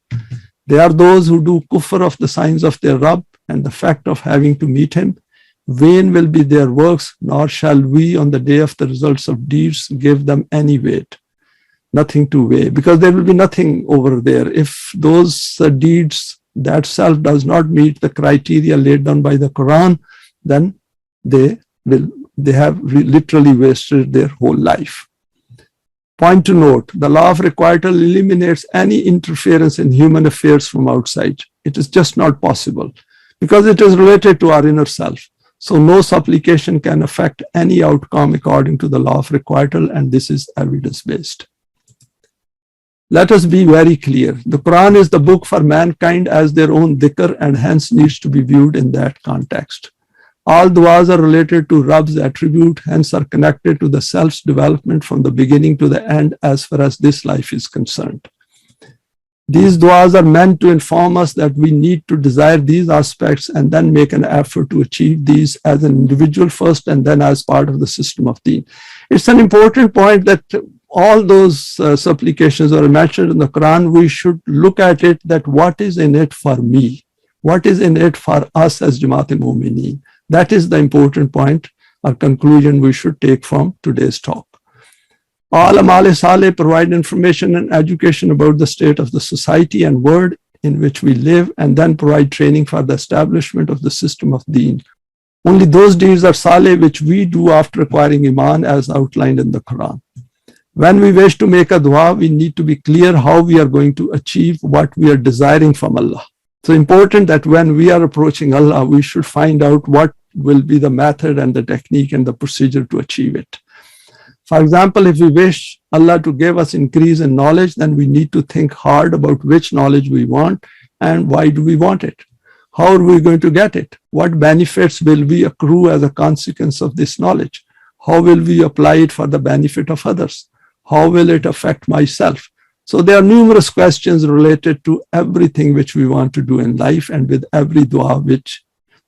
They are those who do kufr of the signs of their Rabb and the fact of having to meet him. Vain will be their works, nor shall we on the day of the results of deeds give them any weight. Nothing to weigh, because there will be nothing over there. If those deeds, that self does not meet the criteria laid down by the Quran, then they have literally wasted their whole life. Point to note, the law of requital eliminates any interference in human affairs from outside. It is just not possible because it is related to our inner self. So no supplication can affect any outcome according to the law of requital, and this is evidence-based. Let us be very clear. The Quran is the book for mankind as their own dhikr and hence needs to be viewed in that context. All du'as are related to Rabb's attribute, hence are connected to the self's development from the beginning to the end as far as this life is concerned. These du'as are meant to inform us that we need to desire these aspects and then make an effort to achieve these as an individual first and then as part of the system of deen. It's an important point that all those supplications are mentioned in the Quran. We should look at it that what is in it for me? What is in it for us as Momineen? That is the important point or conclusion we should take from today's talk. All Amal Saleh provide information and education about the state of the society and world in which we live, and then provide training for the establishment of the system of deen. Only those deeds are saleh which we do after acquiring Eimaan as outlined in the Quran. When we wish to make a dua, we need to be clear how we are going to achieve what we are desiring from Allah. So important that when we are approaching Allah, we should find out what will be the method and the technique and the procedure to achieve it. For example, if we wish Allah to give us increase in knowledge, then we need to think hard about which knowledge we want and why do we want it. How are we going to get it? What benefits will we accrue as a consequence of this knowledge? How will we apply it for the benefit of others? How will it affect myself? So there are numerous questions related to everything which we want to do in life and with every dua which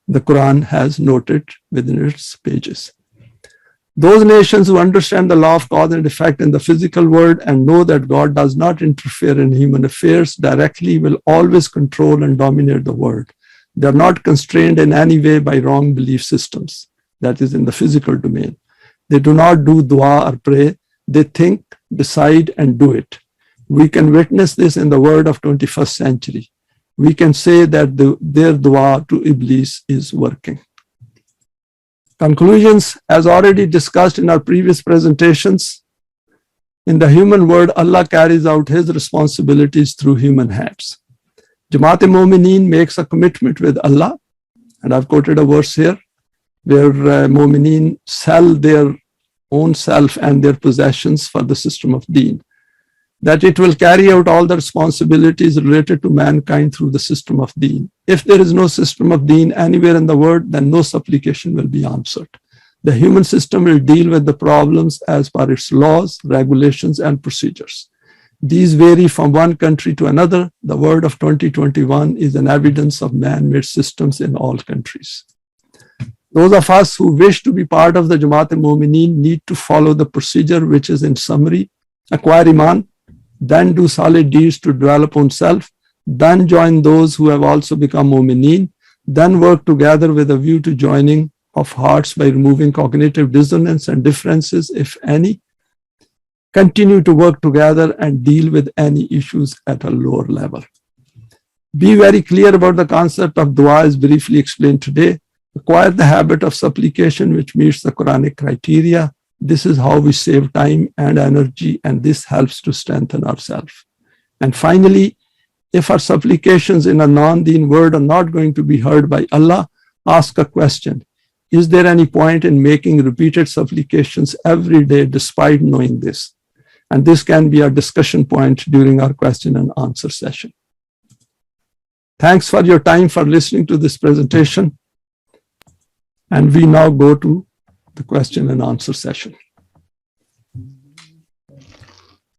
the Quran has noted within its pages. Those nations who understand the law of cause and effect in the physical world and know that God does not interfere in human affairs directly will always control and dominate the world. They are not constrained in any way by wrong belief systems, that is in the physical domain. They do not do dua or pray. They think, decide, and do it. We can witness this in the world of 21st century. We can say that their dua to Iblis is working. Conclusions, as already discussed in our previous presentations, in the human world, Allah carries out His responsibilities through human hands. Momineen makes a commitment with Allah, and I've quoted a verse here, where Momineen sell their own self and their possessions for the system of deen, that it will carry out all the responsibilities related to mankind through the system of deen. If there is no system of deen anywhere in the world, then no supplication will be answered. The human system will deal with the problems as per its laws, regulations, and procedures. These vary from one country to another. The world of 2021 is an evidence of man-made systems in all countries. Those of us who wish to be part of the Momineen need to follow the procedure, which is in summary: acquire Eimaan, then do solid deeds to develop oneself, then join those who have also become Momineen, then work together with a view to joining of hearts by removing cognitive dissonance and differences, if any. Continue to work together and deal with any issues at a lower level. Be very clear about the concept of dua as briefly explained today. Acquire the habit of supplication which meets the Quranic criteria. This is how we save time and energy, and this helps to strengthen ourselves. And finally, if our supplications in a non-deen word are not going to be heard by Allah, ask a question. Is there any point in making repeated supplications every day despite knowing this? And this can be a discussion point during our question and answer session. Thanks for your time for listening to this presentation. And we now go to the question and answer session.